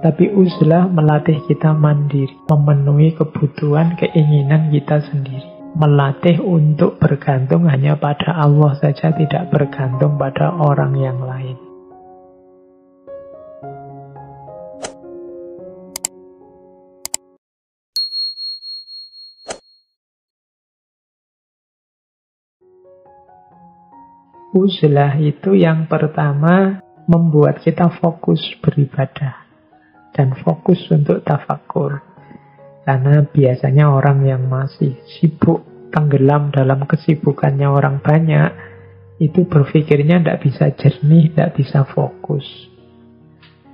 Tapi uzlah melatih kita mandiri, memenuhi kebutuhan, keinginan kita sendiri. Melatih untuk bergantung hanya pada Allah saja, tidak bergantung pada orang yang lain. Uzlah itu yang pertama membuat kita fokus beribadah dan fokus untuk tafakur. Karena biasanya orang yang masih sibuk, tenggelam dalam kesibukannya orang banyak, itu berpikirnya tidak bisa jernih, tidak bisa fokus.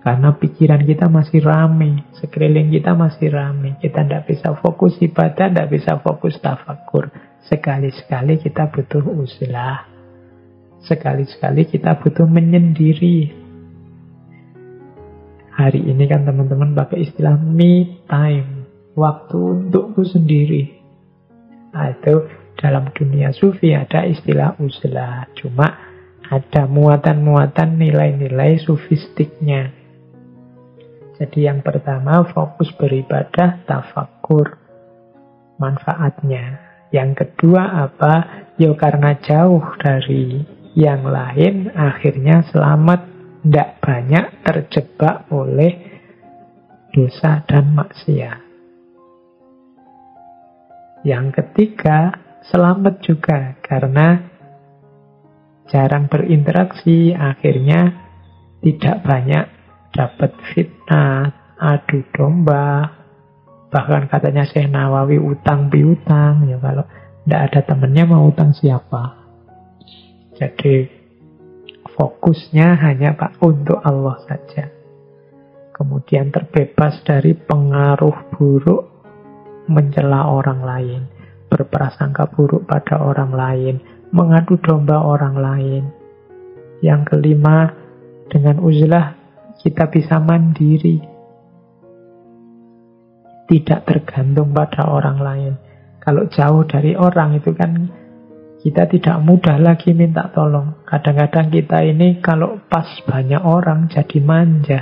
Karena pikiran kita masih rame, sekeliling kita masih rame. Kita tidak bisa fokus ibadah, tidak bisa fokus tafakur. Sekali-sekali kita butuh uzlah. Sekali-sekali kita butuh menyendiri. Hari ini kan teman-teman pakai istilah me time, waktu untukku sendiri. Nah, itu dalam dunia sufi ada istilah uzlah. Cuma ada muatan-muatan nilai-nilai sufistiknya. Jadi yang pertama fokus beribadah, tafakur, manfaatnya. Yang kedua apa? Ya karena jauh dari yang lain, akhirnya selamat, tidak banyak terjebak oleh dosa dan maksiat. Yang ketiga, selamat juga karena jarang berinteraksi, akhirnya tidak banyak dapat fitnah, adu domba. Bahkan katanya Syekh Nawawi utang piutang, ya kalau tidak ada temannya mau utang siapa? Jadi fokusnya hanya untuk Allah saja. Kemudian terbebas dari pengaruh buruk mencela orang lain, berprasangka buruk pada orang lain, mengadu domba orang lain. Yang kelima, dengan uzlah kita bisa mandiri, tidak tergantung pada orang lain. Kalau jauh dari orang itu kan kita tidak mudah lagi minta tolong. Kadang-kadang kita ini kalau pas banyak orang jadi manja.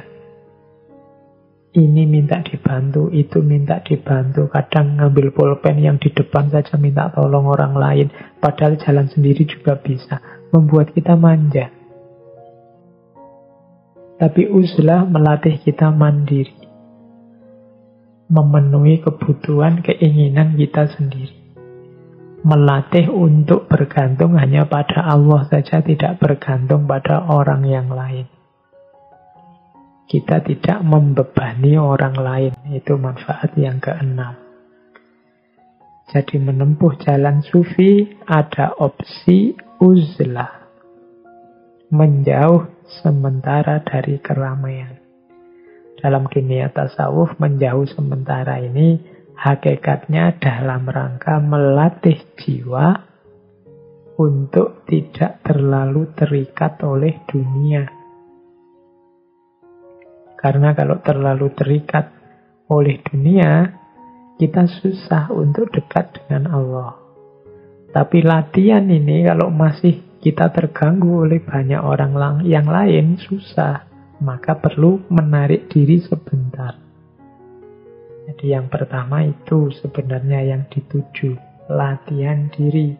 Ini minta dibantu, itu minta dibantu. Kadang ngambil pulpen yang di depan saja minta tolong orang lain. Padahal jalan sendiri juga bisa. Membuat kita manja. Tapi uzlah melatih kita mandiri. Memenuhi kebutuhan, keinginan kita sendiri. Melatih untuk bergantung hanya pada Allah saja, tidak bergantung pada orang yang lain. Kita tidak membebani orang lain. Itu manfaat yang keenam. Jadi menempuh jalan sufi ada opsi uzlah. Menjauh sementara dari keramaian. Dalam dunia tasawuf, menjauh sementara ini hakikatnya dalam rangka melatih jiwa untuk tidak terlalu terikat oleh dunia. Karena kalau terlalu terikat oleh dunia, kita susah untuk dekat dengan Allah. Tapi latihan ini kalau masih kita terganggu oleh banyak orang yang lain, susah. Maka perlu menarik diri sebentar. Jadi yang pertama itu sebenarnya yang dituju, latihan diri.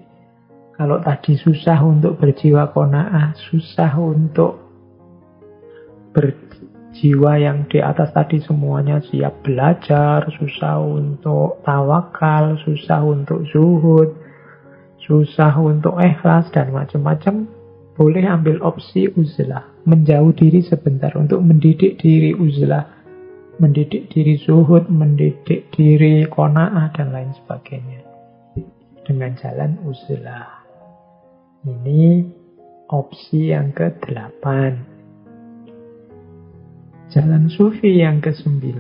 Kalau tadi susah untuk berjiwa qanaah, susah untuk berjiwa yang di atas tadi semuanya siap belajar, susah untuk tawakal, susah untuk zuhud, susah untuk ikhlas dan macam-macam, boleh ambil opsi uzlah, menjauh diri sebentar untuk mendidik diri uzlah. Mendidik diri zuhud, mendidik diri qanaah, dan lain sebagainya. Dengan jalan uzlah. Ini opsi yang ke-8. Jalan sufi yang ke-9,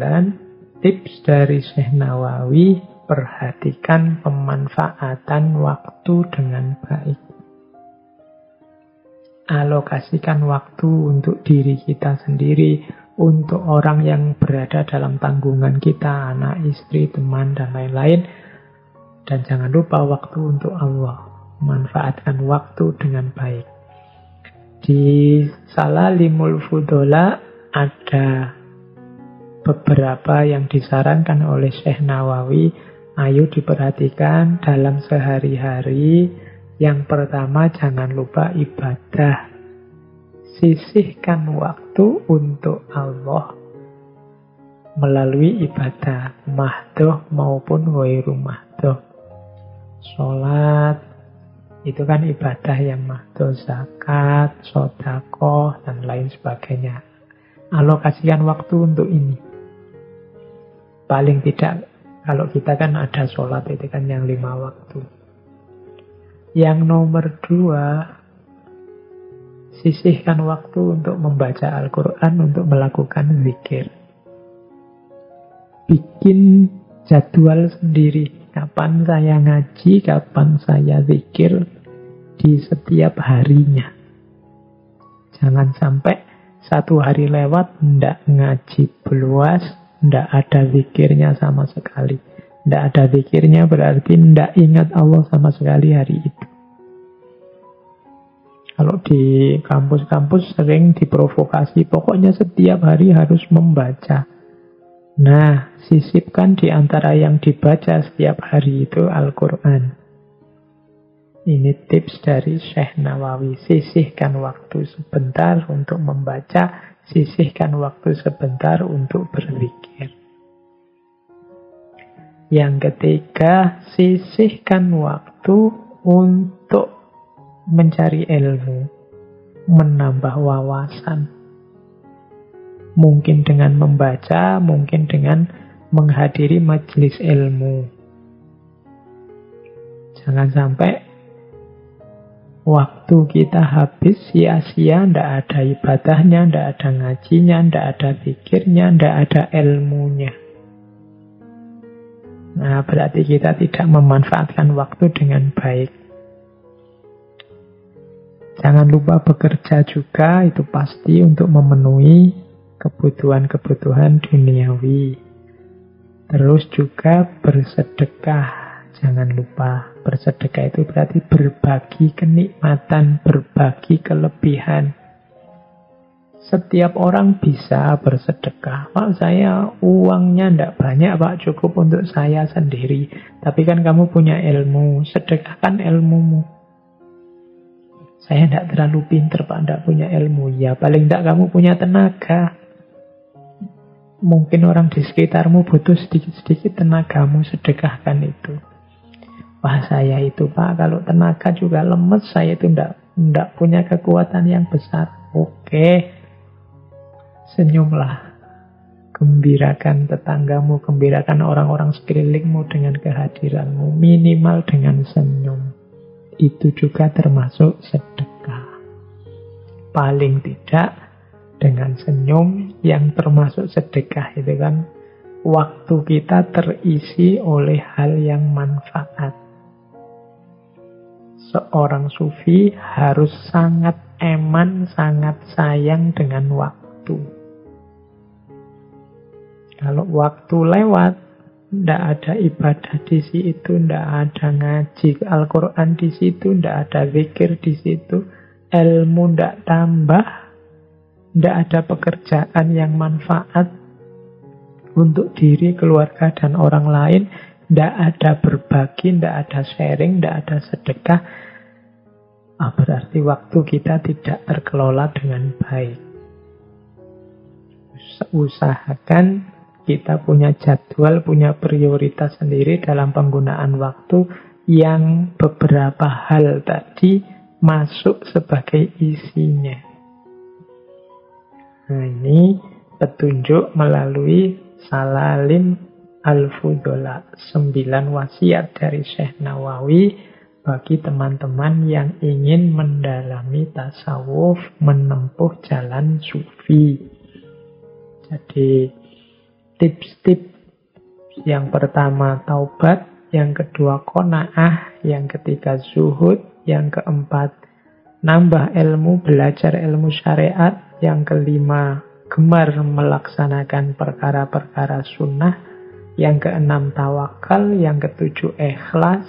tips dari Syekh Nawawi, perhatikan pemanfaatan waktu dengan baik. Alokasikan waktu untuk diri kita sendiri, untuk orang yang berada dalam tanggungan kita, anak, istri, teman, dan lain-lain. Dan jangan lupa waktu untuk Allah. Manfaatkan waktu dengan baik. Di Salalimul Fudola ada beberapa yang disarankan oleh Syekh Nawawi, ayo diperhatikan dalam sehari-hari. Yang pertama, jangan lupa ibadah. Sisihkan waktu untuk Allah melalui ibadah, mahdoh maupun ghairu mahdoh. Sholat, itu kan ibadah yang mahdoh, zakat, sedekah, dan lain sebagainya. Alokasikan waktu untuk ini. Paling tidak, kalau kita kan ada sholat, itu kan yang 5 waktu. Yang nomor 2, sisihkan waktu untuk membaca Al-Quran, untuk melakukan zikir. Bikin jadwal sendiri. Kapan saya ngaji, kapan saya zikir di setiap harinya. Jangan sampai satu hari lewat, ndak ngaji beluas, ndak ada zikirnya sama sekali. Ndak ada zikirnya berarti ndak ingat Allah sama sekali hari itu. Kalau di kampus-kampus sering diprovokasi, pokoknya setiap hari harus membaca. Nah, sisipkan di antara yang dibaca setiap hari itu Al-Quran. Ini tips dari Syekh Nawawi. Sisihkan waktu sebentar untuk membaca, sisihkan waktu sebentar untuk berzikir. Yang ketiga, sisihkan waktu untuk mencari ilmu, menambah wawasan. Mungkin dengan membaca, mungkin dengan menghadiri majelis ilmu. Jangan sampai waktu kita habis sia-sia, ndak ada ibadahnya, ndak ada ngajinya, ndak ada zikirnya, ndak ada ilmunya. Nah, berarti kita tidak memanfaatkan waktu dengan baik. Jangan lupa bekerja juga, itu pasti untuk memenuhi kebutuhan-kebutuhan duniawi. Terus juga bersedekah. Jangan lupa, bersedekah itu berarti berbagi kenikmatan, berbagi kelebihan. Setiap orang bisa bersedekah. Pak, saya uangnya tidak banyak, Pak, cukup untuk saya sendiri. Tapi kan kamu punya ilmu, sedekahkan ilmumu. Saya tidak terlalu pinter, Pak, tidak punya ilmu. Ya, paling tidak kamu punya tenaga. Mungkin orang di sekitarmu butuh sedikit-sedikit tenagamu, sedekahkan itu. Wah, saya itu, Pak, kalau tenaga juga lemes, saya itu tidak punya kekuatan yang besar. Oke, senyumlah. Gembirakan tetanggamu, gembirakan orang-orang sekelilingmu dengan kehadiranmu, minimal dengan senyum. Itu juga termasuk sedekah. Paling tidak dengan senyum yang termasuk sedekah itu kan waktu kita terisi oleh hal yang manfaat. Seorang sufi harus sangat eman, sangat sayang dengan waktu. Kalau waktu lewat, tidak ada ibadah di situ, tidak ada ngaji Al-Quran di situ, tidak ada zikir di situ, ilmu tidak tambah, tidak ada pekerjaan yang manfaat untuk diri, keluarga, dan orang lain. Tidak ada berbagi, tidak ada sharing, tidak ada sedekah. Berarti waktu kita tidak terkelola dengan baik. Usahakan kita punya jadwal, punya prioritas sendiri dalam penggunaan waktu yang beberapa hal tadi masuk sebagai isinya. Nah, ini petunjuk melalui Salalin Al-Fudola, 9 wasiat dari Syekh Nawawi bagi teman-teman yang ingin mendalami tasawuf, menempuh jalan sufi. Jadi tips-tips yang pertama taubat, yang kedua qanaah, yang ketiga zuhud, yang keempat nambah ilmu, belajar ilmu syariat, yang kelima gemar melaksanakan perkara-perkara sunnah, yang keenam tawakal, yang ketujuh ikhlas,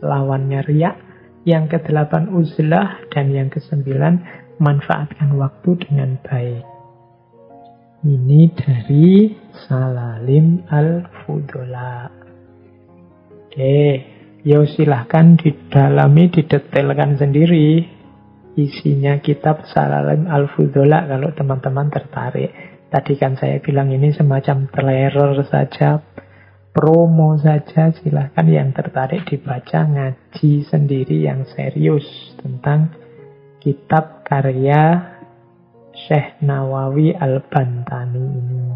lawannya riya, yang kedelapan uzlah, dan yang kesembilan manfaatkan waktu dengan baik. Ini dari Salalim Al-Fudola. Oke, yo silahkan didalami, didetailkan sendiri isinya kitab Salalim Al-Fudola kalau teman-teman tertarik. Tadi kan saya bilang ini semacam trailer saja, promo saja. Silahkan yang tertarik dibaca, ngaji sendiri yang serius tentang kitab karya Syekh Nawawi Al-Bantani ini.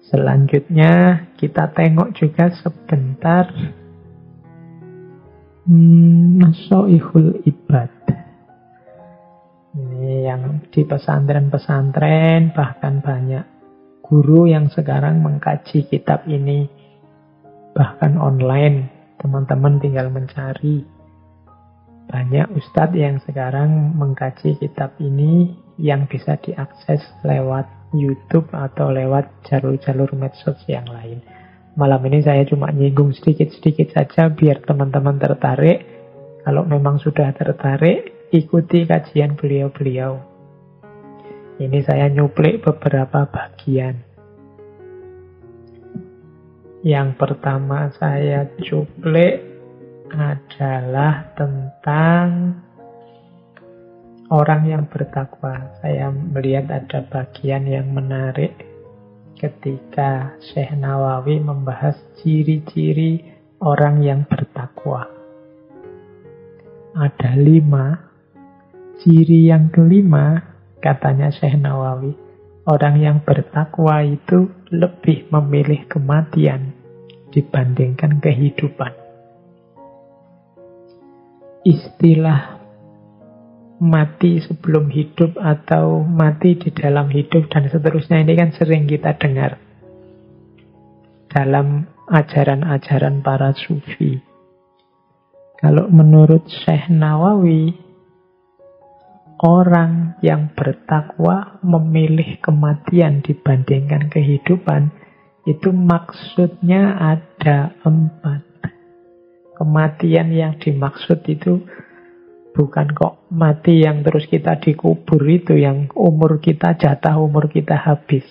Selanjutnya kita tengok juga sebentar Nasoihul Ibad. Ini yang di pesantren-pesantren, bahkan banyak guru yang sekarang mengkaji kitab ini, bahkan online. Teman-teman tinggal mencari. Banyak ustadz yang sekarang mengkaji kitab ini yang bisa diakses lewat YouTube atau lewat jalur-jalur medsos yang lain. Malam ini saya cuma nyinggung sedikit-sedikit saja biar teman-teman tertarik. Kalau memang sudah tertarik, ikuti kajian beliau-beliau. Ini saya nyuplik beberapa bagian. Yang pertama saya cuplik adalah tentang orang yang bertakwa. Saya melihat ada bagian yang menarik ketika Syekh Nawawi membahas ciri-ciri orang yang bertakwa. Ada 5. Ciri yang kelima, katanya Syekh Nawawi, orang yang bertakwa itu lebih memilih kematian dibandingkan kehidupan. Istilah mati sebelum hidup atau mati di dalam hidup dan seterusnya ini kan sering kita dengar dalam ajaran-ajaran para sufi. Kalau menurut Syekh Nawawi, orang yang bertakwa memilih kematian dibandingkan kehidupan, itu maksudnya ada 4. Kematian yang dimaksud itu bukan kok mati yang terus kita dikubur itu, yang umur kita, jatah umur kita habis.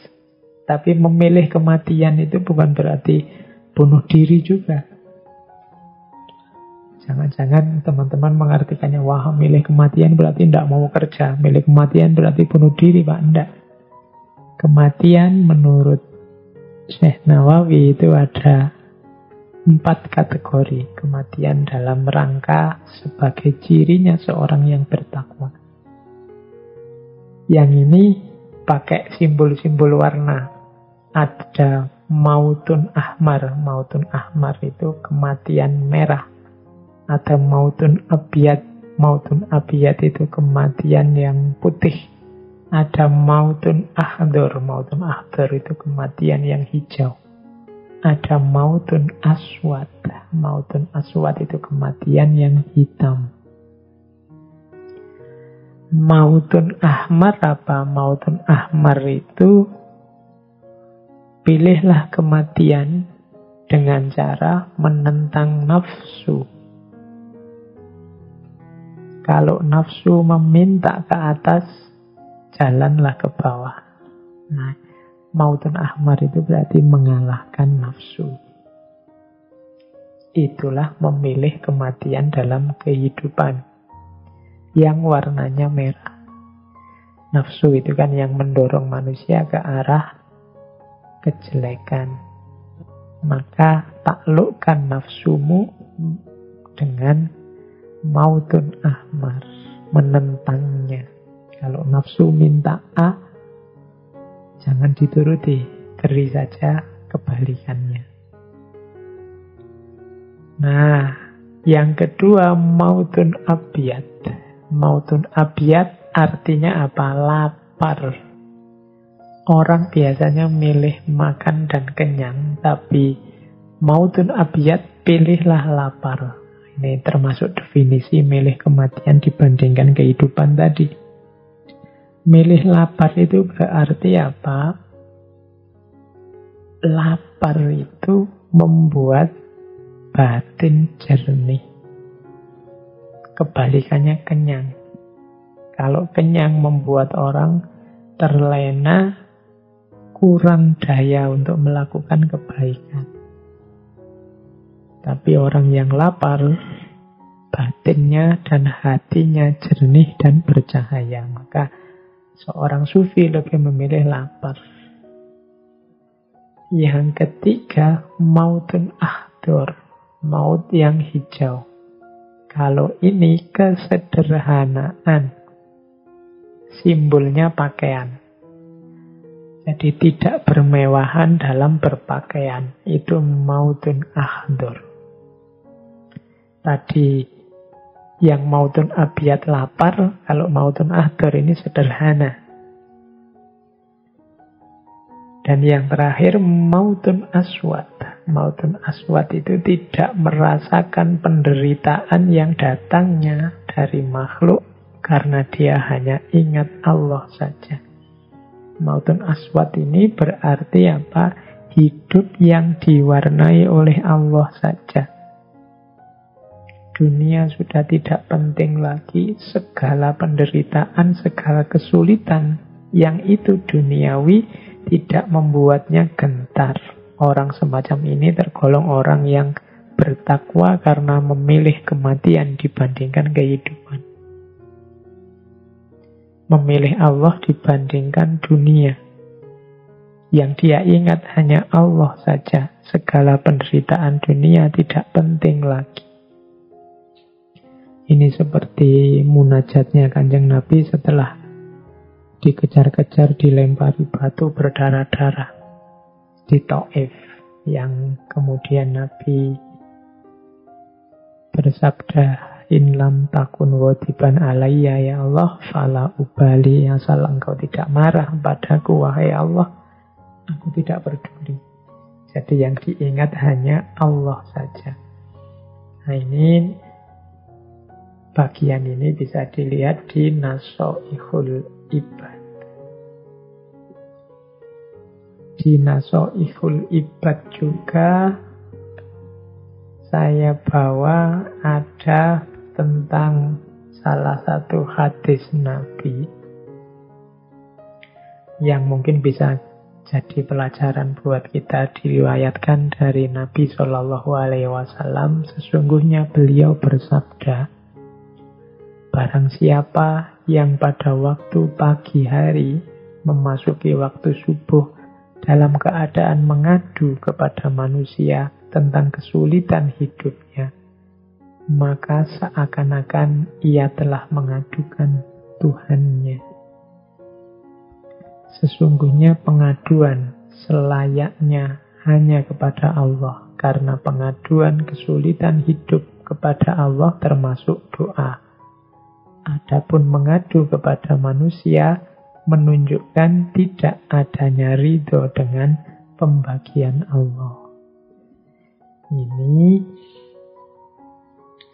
Tapi memilih kematian itu bukan berarti bunuh diri juga. Jangan-jangan teman-teman mengartikannya, wah milih kematian berarti tidak mau kerja, milih kematian berarti bunuh diri, Pak. Tidak. Kematian menurut Syekh Nawawi itu ada 4 kategori. Kematian dalam rangka sebagai cirinya seorang yang bertakwa. Yang ini pakai simbol-simbol warna. Ada mautun ahmar. Mautun ahmar itu kematian merah. Ada mautun abiyat. Mautun abiyat itu kematian yang putih. Ada mautun ahdor. Mautun ahdor itu kematian yang hijau. Ada mautun aswad. Mautun aswad itu kematian yang hitam. Mautun ahmar apa? Mautun ahmar itu pilihlah kematian dengan cara menentang nafsu. Kalau nafsu meminta ke atas, jalanlah ke bawah. Nah, mautun ahmar itu berarti mengalahkan nafsu. Itulah memilih kematian dalam kehidupan yang warnanya merah. Nafsu itu kan yang mendorong manusia ke arah kejelekan. Maka taklukkan nafsumu dengan mautun ahmar, menentangnya. Kalau nafsu minta A, jangan dituruti, beri saja kebalikannya. Nah, yang kedua mautun abiyat. Mautun abiyat artinya apa? Lapar. Orang biasanya milih makan dan kenyang, tapi mautun abiyat pilihlah lapar. Ini termasuk definisi milih kematian dibandingkan kehidupan tadi. Milih lapar itu berarti apa? Lapar itu membuat batin jernih. Kebalikannya kenyang. Kalau kenyang membuat orang terlena, kurang daya untuk melakukan kebaikan. Tapi orang yang lapar, batinnya dan hatinya jernih dan bercahaya. Maka seorang sufi lebih memilih lapar. Yang ketiga, mautun ahdor, maut yang hijau. Kalau ini kesederhanaan, simbolnya pakaian. Jadi tidak bermewahan dalam berpakaian. Itu mautun ahdor. Tadi yang mautun abiyat lapar, kalau mautun ahdor ini sederhana. Dan yang terakhir mautun aswad. Mautun aswad itu tidak merasakan penderitaan yang datangnya dari makhluk karena dia hanya ingat Allah saja. Mautun aswad ini berarti apa? Hidup yang diwarnai oleh Allah saja. Dunia sudah tidak penting lagi, segala penderitaan, segala kesulitan yang itu duniawi tidak membuatnya gentar. Orang semacam ini tergolong orang yang bertakwa karena memilih kematian dibandingkan kehidupan. Memilih Allah dibandingkan dunia. Yang dia ingat hanya Allah saja. Segala penderitaan dunia tidak penting lagi. Ini seperti munajatnya Kanjeng Nabi setelah dikejar-kejar, dilempari batu berdarah-darah di Taif, yang kemudian Nabi bersabda, in lam takun wadiban alayya ya Allah, fala ubali, asal engkau tidak marah padaku wahai Allah, aku tidak peduli. Jadi yang diingat hanya Allah saja. Nah ini, bagian ini bisa dilihat di Nasoihul Ibad. Di Nasoihul Ibad juga saya bawa ada tentang salah satu hadis Nabi yang mungkin bisa jadi pelajaran buat kita. Diriwayatkan dari Nabi SAW, sesungguhnya beliau bersabda, barang siapa yang pada waktu pagi hari memasuki waktu subuh dalam keadaan mengadu kepada manusia tentang kesulitan hidupnya, maka seakan-akan ia telah mengadukan Tuhannya. Sesungguhnya pengaduan selayaknya hanya kepada Allah, karena pengaduan kesulitan hidup kepada Allah termasuk doa. Adapun mengadu kepada manusia menunjukkan tidak adanya ridho dengan pembagian Allah. Ini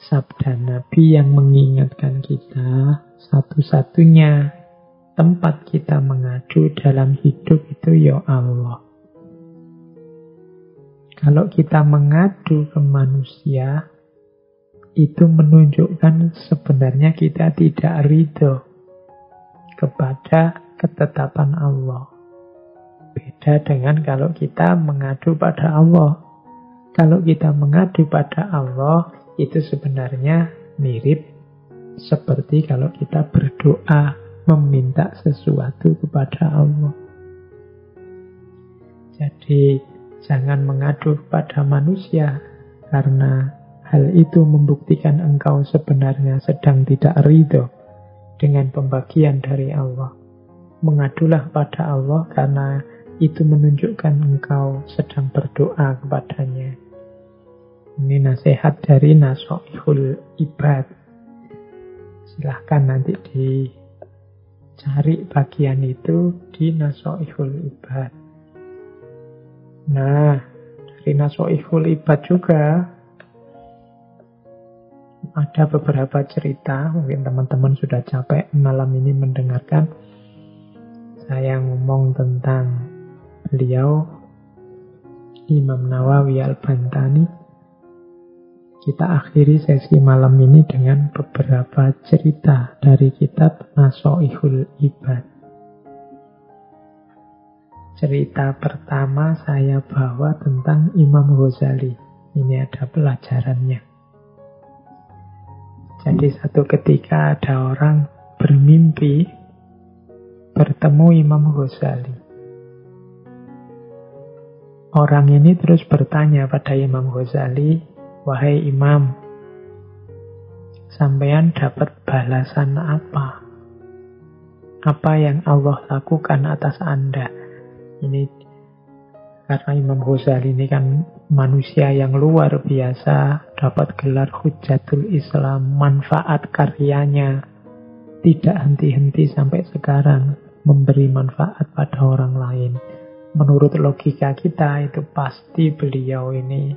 sabda Nabi yang mengingatkan kita, satu-satunya tempat kita mengadu dalam hidup itu ya Allah. Kalau kita mengadu ke manusia, itu menunjukkan sebenarnya kita tidak ridho kepada ketetapan Allah. Beda dengan kalau kita mengadu pada Allah. Kalau kita mengadu pada Allah, itu sebenarnya mirip seperti kalau kita berdoa meminta sesuatu kepada Allah. Jadi jangan mengadu kepada manusia, karena hal itu membuktikan engkau sebenarnya sedang tidak ridho dengan pembagian dari Allah. Mengadulah pada Allah karena itu menunjukkan engkau sedang berdoa kepadanya. Ini nasihat dari Nasoihul Ibad. Silahkan nanti dicari bagian itu di Nasoihul Ibad. Nah, dari Nasoihul Ibad juga ada beberapa cerita. Mungkin teman-teman sudah capek malam ini mendengarkan saya ngomong tentang beliau, Imam Nawawi Al-Bantani. Kita akhiri sesi malam ini dengan beberapa cerita dari kitab Nasoihul Ibad. Cerita pertama saya bawa tentang Imam Ghazali. Ini ada pelajarannya. Jadi satu ketika ada orang bermimpi bertemu Imam Ghazali. Orang ini terus bertanya pada Imam Ghazali, "Wahai Imam, sampean dapat balasan apa? Apa yang Allah lakukan atas Anda?" Ini karena Imam Ghazali ini kan manusia yang luar biasa, dapat gelar Hujjatul Islam, manfaat karyanya tidak henti-henti sampai sekarang, memberi manfaat pada orang lain. Menurut logika kita itu pasti beliau ini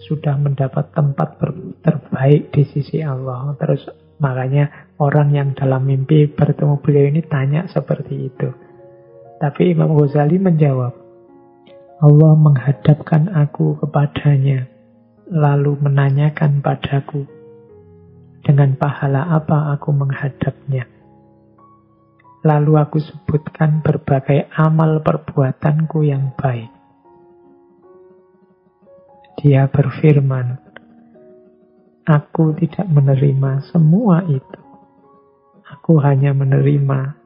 sudah mendapat tempat terbaik di sisi Allah. Terus makanya orang yang dalam mimpi bertemu beliau ini tanya seperti itu. Tapi Imam Ghazali menjawab, Allah menghadapkan aku kepadanya, lalu menanyakan padaku, dengan pahala apa aku menghadapnya. Lalu aku sebutkan berbagai amal perbuatanku yang baik. Dia berfirman, aku tidak menerima semua itu. Aku hanya menerima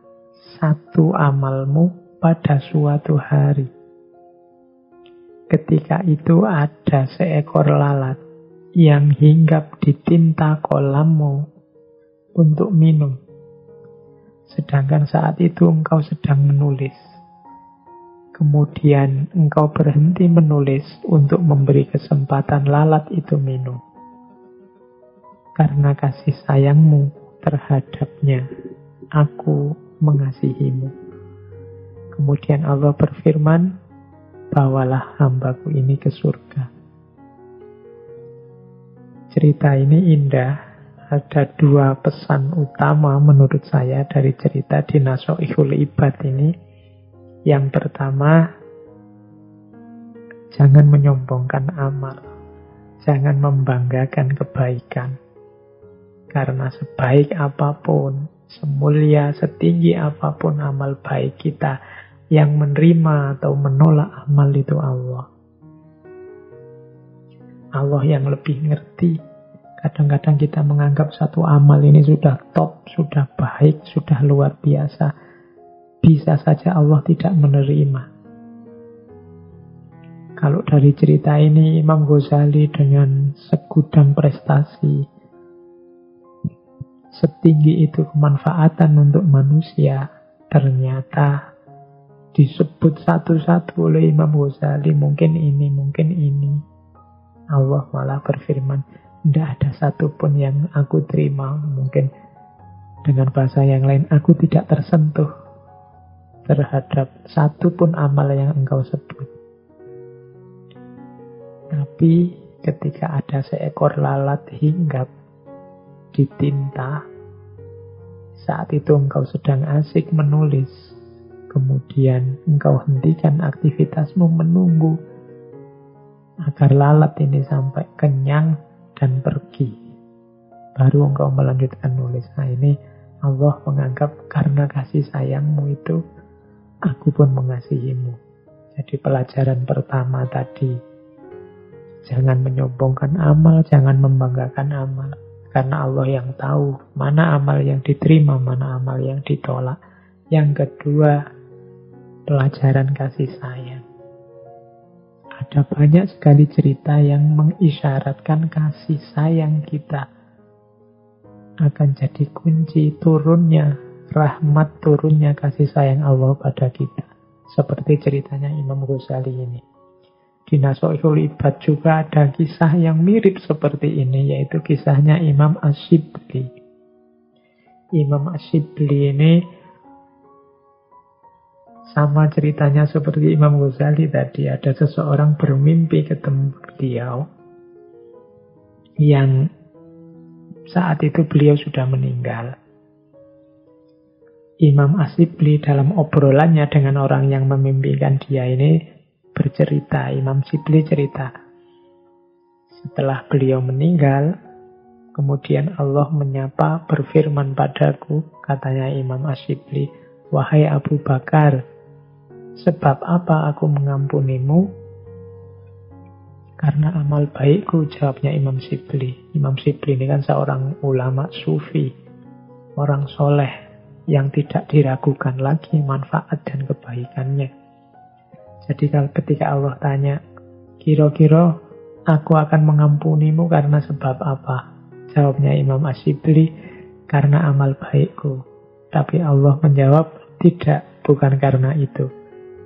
satu amalmu pada suatu hari. Ketika itu ada seekor lalat yang hinggap di tinta kolammu untuk minum. Sedangkan saat itu engkau sedang menulis. Kemudian engkau berhenti menulis untuk memberi kesempatan lalat itu minum. Karena kasih sayangmu terhadapnya, aku mengasihimu. Kemudian Allah berfirman, bawalah hambaku ini ke surga. Cerita ini indah. Ada dua pesan utama menurut saya dari cerita di Nasoihul Ibad ini. Yang pertama, jangan menyombongkan amal. Jangan membanggakan kebaikan. Karena sebaik apapun, semulia, setinggi apapun amal baik kita, yang menerima atau menolak amal itu Allah. Allah yang lebih ngerti. Kadang-kadang kita menganggap satu amal ini sudah top, sudah baik, sudah luar biasa. Bisa saja Allah tidak menerima. Kalau dari cerita ini, Imam Ghazali dengan segudang prestasi, setinggi itu kemanfaatan untuk manusia, ternyata disebut satu-satu oleh Imam Ghazali, mungkin ini, mungkin ini. Allah malah berfirman, tidak ada satupun yang aku terima. Mungkin dengan bahasa yang lain, aku tidak tersentuh terhadap satupun amal yang engkau sebut. Tapi ketika ada seekor lalat hinggap di tinta, saat itu engkau sedang asik menulis. Kemudian engkau hentikan aktivitasmu menunggu agar lalat ini sampai kenyang dan pergi. Baru engkau melanjutkan nulis. Nah ini Allah menganggap karena kasih sayangmu itu, aku pun mengasihimu. Jadi pelajaran pertama tadi, jangan menyombongkan amal, jangan membanggakan amal. Karena Allah yang tahu mana amal yang diterima, mana amal yang ditolak. Yang kedua, pelajaran kasih sayang. Ada banyak sekali cerita yang mengisyaratkan kasih sayang kita akan jadi kunci turunnya rahmat, turunnya kasih sayang Allah pada kita. Seperti ceritanya Imam Ghazali ini. Di Nasoihul Ibad juga ada kisah yang mirip seperti ini, yaitu kisahnya Imam Asyibli. Imam Asyibli ini sama ceritanya seperti Imam Ghazali tadi. Ada seseorang bermimpi ketemu beliau yang saat itu beliau sudah meninggal. Imam Asyibli dalam obrolannya dengan orang yang memimpikan dia ini bercerita, Imam Asyibli cerita, setelah beliau meninggal, kemudian Allah menyapa, berfirman padaku, katanya Imam Asyibli, wahai Abu Bakar, Sebab apa aku mengampunimu? Karena amal baikku, jawabnya Imam Shibli. Imam Shibli ini kan seorang ulama sufi, orang soleh yang tidak diragukan lagi manfaat dan kebaikannya. Jadi ketika Allah tanya, kira-kira aku akan mengampunimu karena sebab apa? Jawabnya Imam Shibli, karena amal baikku. Tapi Allah menjawab, tidak, bukan karena itu.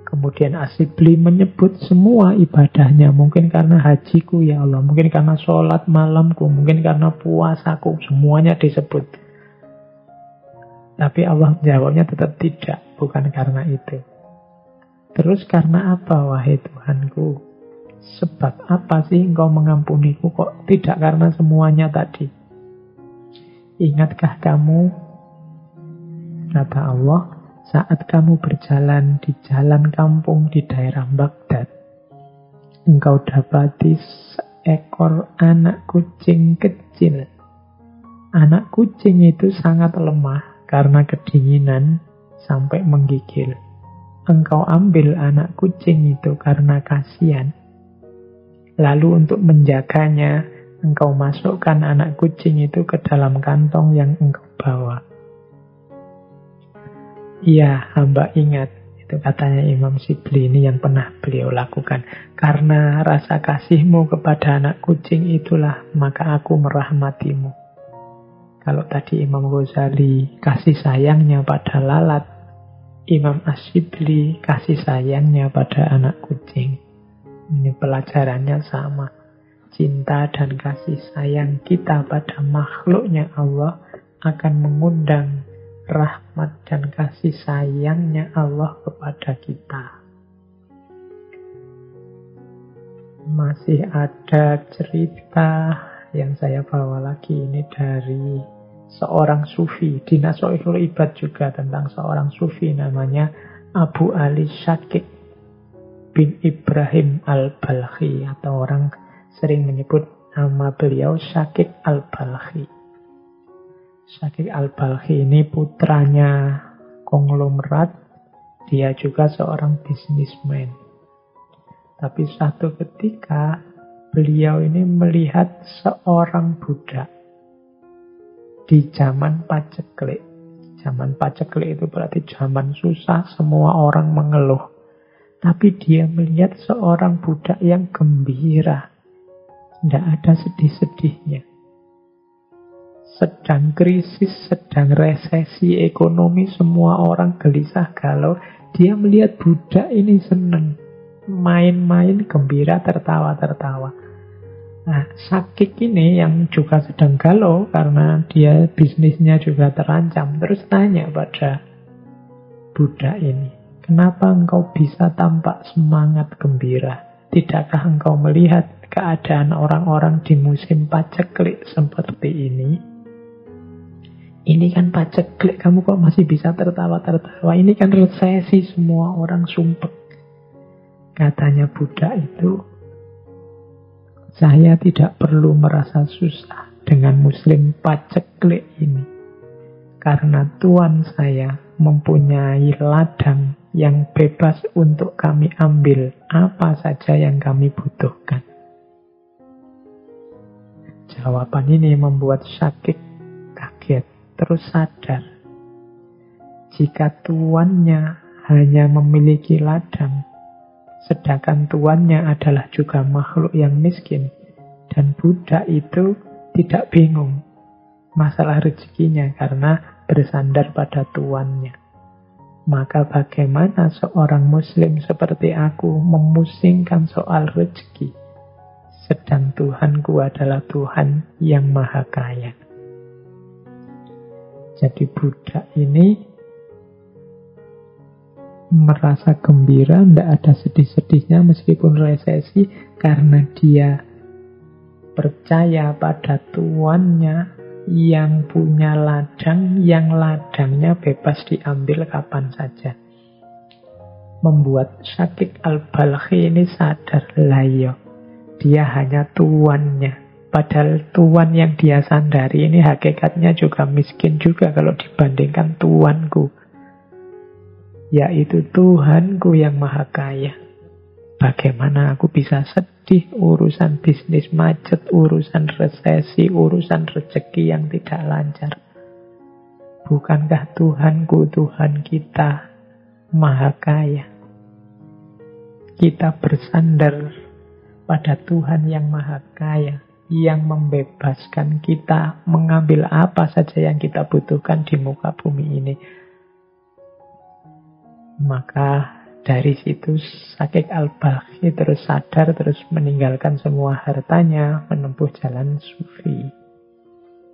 Kemudian Shibli menyebut semua ibadahnya. Mungkin karena hajiku ya Allah, mungkin karena sholat malamku, mungkin karena puasaku, semuanya disebut. Tapi Allah jawabnya tetap tidak, bukan karena itu. Terus karena apa, wahai Tuhanku? Sebab apa sih engkau mengampuniku? Kok tidak karena semuanya tadi? Ingatkah kamu, kata Allah, saat kamu berjalan di jalan kampung di daerah Baghdad, engkau dapati seekor anak kucing kecil. Anak kucing itu sangat lemah karena kedinginan sampai menggigil. Engkau ambil anak kucing itu karena kasihan. Lalu untuk menjaganya, engkau masukkan anak kucing itu ke dalam kantong yang engkau bawa. Iya, hamba ingat. Itu katanya Imam Shibli ini yang pernah beliau lakukan. Karena rasa kasihmu kepada anak kucing itulah, maka aku merahmatimu. Kalau tadi Imam Ghazali kasih sayangnya pada lalat, Imam Shibli kasih sayangnya pada anak kucing. Ini pelajarannya sama. Cinta dan kasih sayang kita pada makhluknya Allah akan mengundang rahmat dan kasih sayangnya Allah kepada kita. Masih ada cerita yang saya bawa lagi ini dari seorang sufi di Nasha'irul Ibad juga, tentang seorang sufi namanya Abu Ali Shakik bin Ibrahim al-Balkhi, atau orang sering menyebut nama beliau Shakik al-Balkhi. Shakik al-Balkhi ini putranya konglomerat, dia juga seorang bisnismen. Tapi suatu ketika beliau ini melihat seorang budak di zaman paceklik. Zaman paceklik itu berarti zaman susah, semua orang mengeluh. Tapi dia melihat seorang budak yang gembira, tidak ada sedih-sedihnya. Sedang krisis, sedang resesi ekonomi, semua orang gelisah galau. Dia melihat budak ini senang, main-main, gembira, tertawa-tertawa. Nah, Shakik ini yang juga sedang galau karena dia bisnisnya juga terancam. Terus tanya pada budak ini, kenapa engkau bisa tampak semangat gembira? Tidakkah engkau melihat keadaan orang-orang di musim paceklik seperti ini? Ini kan paceklik, kamu kok masih bisa tertawa-tertawa? Ini kan resesi, semua orang sumpek. Katanya budak itu, saya tidak perlu merasa susah dengan muslim paceklik ini. Karena Tuhan saya mempunyai ladang yang bebas untuk kami ambil apa saja yang kami butuhkan. Jawaban ini membuat Shakik kaget. Terus sadar, jika tuannya hanya memiliki ladang, sedangkan tuannya adalah juga makhluk yang miskin, dan budak itu tidak bingung masalah rezekinya karena bersandar pada tuannya. Maka bagaimana seorang muslim seperti aku memusingkan soal rezeki, sedang Tuhanku adalah Tuhan yang maha kaya. Jadi budak ini merasa gembira, tidak ada sedih-sedihnya meskipun resesi, karena dia percaya pada tuannya yang punya ladang, yang ladangnya bebas diambil kapan saja. Membuat Shakik al-Balkhi ini sadar, layo, dia hanya tuannya. Padahal tuan yang dia sandari ini hakikatnya juga miskin juga kalau dibandingkan tuanku. yaitu Tuhanku yang maha kaya. Bagaimana aku bisa sedih urusan bisnis macet, urusan resesi, urusan rezeki yang tidak lancar? Bukankah Tuhanku, Tuhan kita, maha kaya? Kita bersandar pada Tuhan yang maha kaya, yang membebaskan kita mengambil apa saja yang kita butuhkan di muka bumi ini. Maka dari situ Syakik Al-Balkhi terus sadar, terus meninggalkan semua hartanya, menempuh jalan sufi.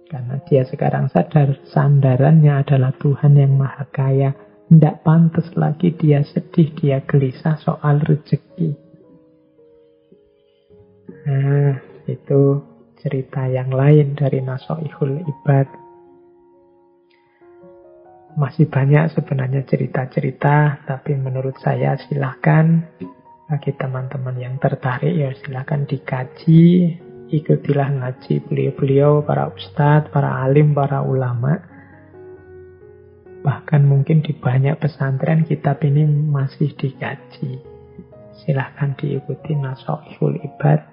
Karena dia sekarang sadar sandarannya adalah Tuhan yang maha kaya. Tidak pantas lagi dia sedih, dia gelisah soal rezeki. Nah, itu cerita yang lain dari Nasoihul Ibad. Masih banyak sebenarnya cerita-cerita, tapi menurut saya silahkan bagi teman-teman yang tertarik ya silahkan dikaji. Ikutilah ngaji beliau-beliau, para ustadz, para alim, para ulama. Bahkan mungkin di banyak pesantren kitab ini masih dikaji. Silahkan diikuti Nasoihul Ibad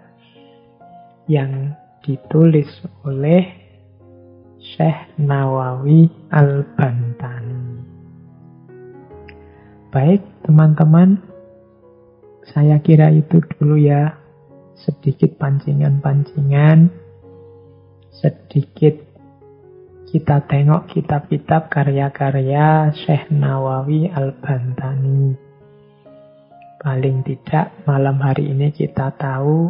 yang ditulis oleh Syekh Nawawi Al-Bantani. Baik teman-teman, saya kira itu dulu ya. Sedikit pancingan-pancingan, sedikit kita tengok kitab-kitab karya-karya Syekh Nawawi Al-Bantani. Paling tidak malam hari ini kita tahu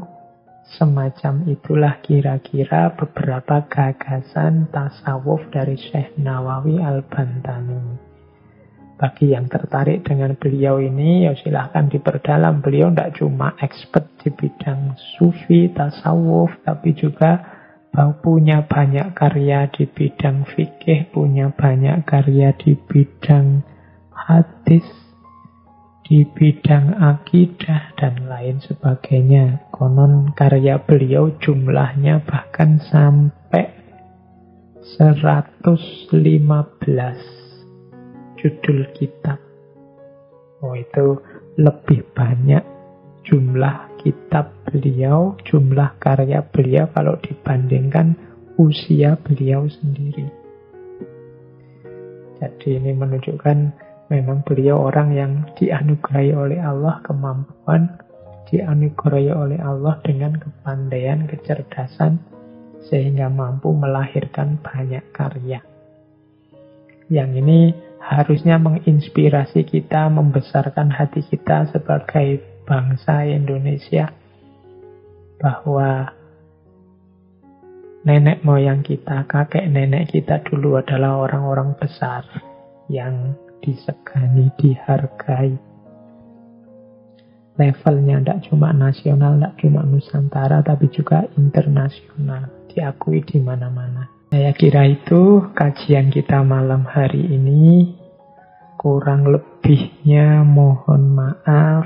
semacam itulah kira-kira beberapa gagasan tasawuf dari Syekh Nawawi Al-Bantani. Bagi yang tertarik dengan beliau ini, ya silahkan diperdalam. Beliau tidak cuma expert di bidang sufi, tasawuf, tapi juga punya banyak karya di bidang fikih, punya banyak karya di bidang hadis, di bidang akidah, dan lain sebagainya. Konon karya beliau jumlahnya bahkan sampai 115 judul kitab. Oh, itu lebih banyak jumlah kitab beliau, jumlah karya beliau kalau dibandingkan usia beliau sendiri. Jadi ini menunjukkan memang beliau orang yang dianugerahi oleh Allah kemampuan, dianugerahi oleh Allah dengan kepandaian, kecerdasan, sehingga mampu melahirkan banyak karya. Yang ini harusnya menginspirasi kita, membesarkan hati kita sebagai bangsa Indonesia, bahwa nenek moyang kita, kakek nenek kita dulu adalah orang-orang besar yang disegani, dihargai. Levelnya tidak cuma nasional, tidak cuma Nusantara, tapi juga internasional, diakui di mana-mana. Saya kira itu kajian kita malam hari ini. Kurang lebihnya mohon maaf.